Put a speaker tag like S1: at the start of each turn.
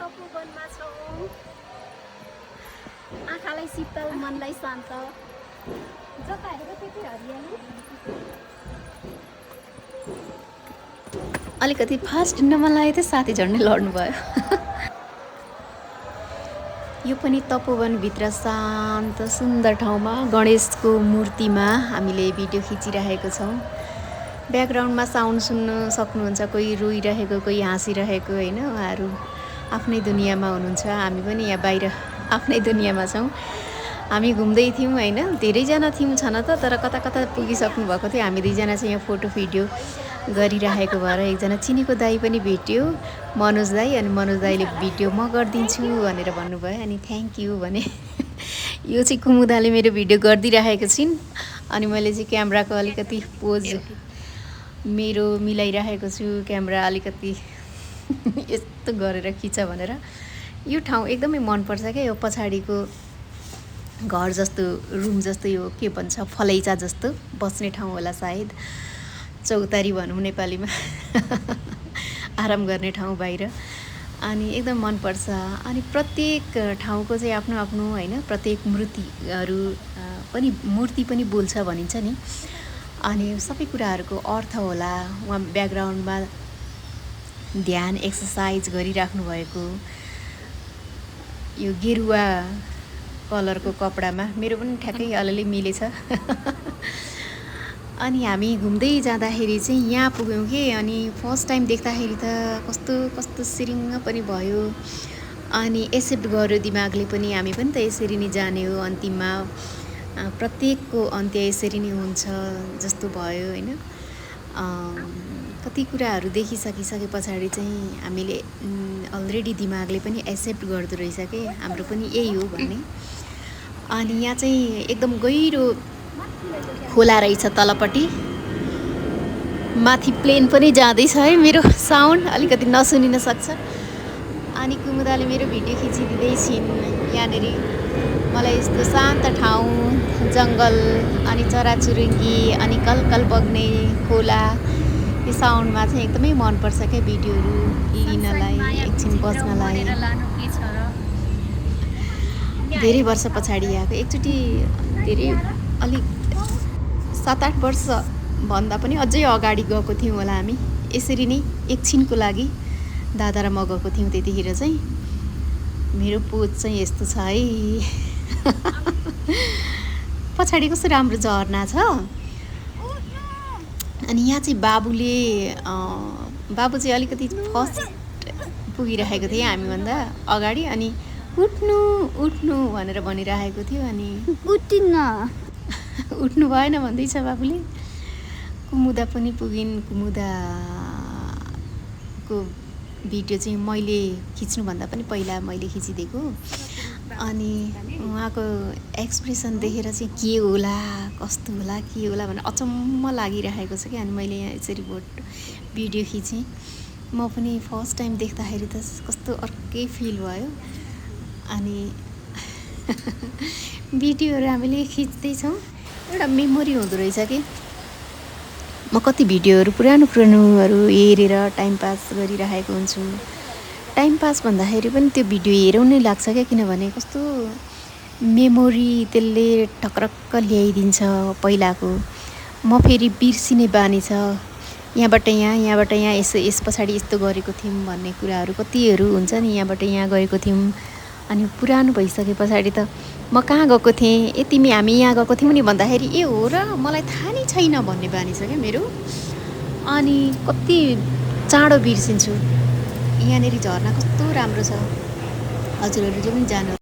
S1: तपोवनमा छौँ। आँखालाई शीतल, मनलाई शान्त, जता हेरेको त्यति हरियाली।
S2: अलिकति फास्ट हिँड्न मन लागेको थियो, साथी झन्डै लड्नु भयो। यो पनि तपोवनभित्र शान्त सुन्दर ठाउँमा गणेशको मूर्तिमा हामीले भिडियो खिचिरहेको छौँ। ब्याकग्राउन्डमा साउन्ड सुन्न सक्नुहुन्छ, कोही रोइरहेको, कोही हाँसिरहेको होइन। उहाँहरू आफ्नै दुनियाँमा हुनुहुन्छ, हामी पनि यहाँ बाहिर आफ्नै दुनियाँमा छौँ। हामी घुम्दै थियौँ होइन, धेरैजना थियौँ छन त, तर कता कता पुगिसक्नु भएको थियो। हामी दुईजना चाहिँ यहाँ फोटो भिडियो गरिरहेको भएर एकजना चिनेको दाई पनि भेट्यो, मनोज दाई। अनि मनोज दाईले भिडियो म गरिदिन्छु भनेर भन्नुभयो, अनि थ्याङ्क यू भने। यो चाहिँ कुमुदाले मेरो भिडियो गरिदिइरहेको छिन्, अनि मैले चाहिँ क्यामेराको अलिकति पोज मेरो मिलाइरहेको छु। क्यामेरा अलिकति यस्तो गरेर खिच भनेर। यो ठाउँ एकदमै मनपर्छ क्या। यो पछाडिको घर जस्तो, रुम जस्तो, यो के भन्छ, फलैचा जस्तो बस्ने ठाउँ होला सायद, चौतारी भनौँ नेपालीमा। आराम गर्ने ठाउँ बाहिर, अनि एकदम मनपर्छ। अनि प्रत्येक ठाउँको चाहिँ आफ्नो आफ्नो होइन, प्रत्येक मूर्ति पनि बोल्छ भनिन्छ नि। अनि सबै कुराहरूको अर्थ होला। उहाँ ब्याकग्राउन्डमा ध्यान एक्सर्साइज गरिराख्नु भएको, यो गेरुवा कलरको कपडामा मेरो पनि ठ्याक्कै अलिअलि मिलेछ। अनि हामी घुम्दै जाँदाखेरि चाहिँ यहाँ पुग्यौँ कि, अनि फर्स्ट टाइम देख्दाखेरि त कस्तो कस्तो सिरिङ्ग पनि भयो। अनि एक्सेप्ट गर्यो दिमागले पनि, हामी पनि त यसरी नै जाने हो, अन्तिममा प्रत्येकको अन्त्य यसरी नै हुन्छ जस्तो भयो होइन। कति कुराहरू देखिसकिसके पछाडि चाहिँ हामीले अलरेडी दिमागले पनि एक्सेप्ट गर्दो रहेछ कि हाम्रो पनि यही हो भन्ने। अनि यहाँ चाहिँ एकदम गहिरो खोला रहेछ तलपट्टि, माथि प्लेन पनि जाँदैछ है। मेरो साउन्ड अलिकति नसुनिन सक्छ। अनि कुमुदाले मेरो भिडियो खिचिदिँदै छिन्। यहाँनिर मलाई यस्तो शान्त ठाउँ, जङ्गल, अनि चराचुरुङ्गी, अनि कलकल बग्ने खोला, यो साउन्डमा चाहिँ एकदमै मनपर्छ क्या भिडियोहरू लिनलाई, एकछिन बस्नलाई। धेरै वर्ष पछाडि आएको, एकचोटि धेरै अलिक 7-8 वर्ष भन्दा पनि अझै अगाडि गएको थियौँ होला हामी। यसरी नै एकछिनको लागि दादा र म गएको थियौँ। त्यतिखेर चाहिँ मेरो पोज चाहिँ यस्तो छ है। पछाडि कस्तो राम्रो झरना छ। अनि यहाँ चाहिँ बाबु चाहिँ अलिकति फर्स्ट पुगिरहेको थियो हामीभन्दा अगाडि, अनि उठ्नु उठ्नु भनेर भनिरहेको थियो। अनि उठ्नु भएन भन्दैछ बाबुले। कुमुदा पनि पुगिन्। कुमुदाको भिडियो चाहिँ मैले खिच्नुभन्दा पनि पहिला मैले खिचिदिएको। अनि उहाँको एक्सप्रेसन देखेर चाहिँ के होला, कस्तो होला, के होला भनेर अचम्म लागिरहेको छ क्या। अनि मैले यहाँ यसरी भिडियो खिचेँ। म पनि फर्स्ट टाइम देख्दाखेरि त कस्तो अर्कै फिल भयो। अनि भिडियोहरू हामीले खिच्दैछौँ, एउटा मेमोरी हुँदो रहेछ कि। म कति भिडियोहरू पुरानोहरू हेरेर टाइम पास गरिरहेको हुन्छु। टाइम पास भन्दाखेरि पनि त्यो भिडियो हेरौँ नै लाग्छ क्या, किनभने कस्तो मेमोरी त्यसले टक्रक्क ल्याइदिन्छ पहिलाको। म फेरि बिर्सिने बानी छ, यहाँबाट यहाँ यस पछाडि यस्तो गरेको थियौँ भन्ने कुराहरू कतिहरू हुन्छ नि। यहाँबाट यहाँ गएको थियौँ, अनि पुरानो भइसके पछाडि त म कहाँ गएको थिएँ, हामी यहाँ गएको थियौँ नि भन्दाखेरि ए हो र, मलाई थाहा नै छैन भन्ने बानी छ क्या मेरो। अनि कति चाँडो बिर्सिन्छु। यहाँनिर झरना कस्तो राम्रो छ, हजुरहरूले पनि जानु।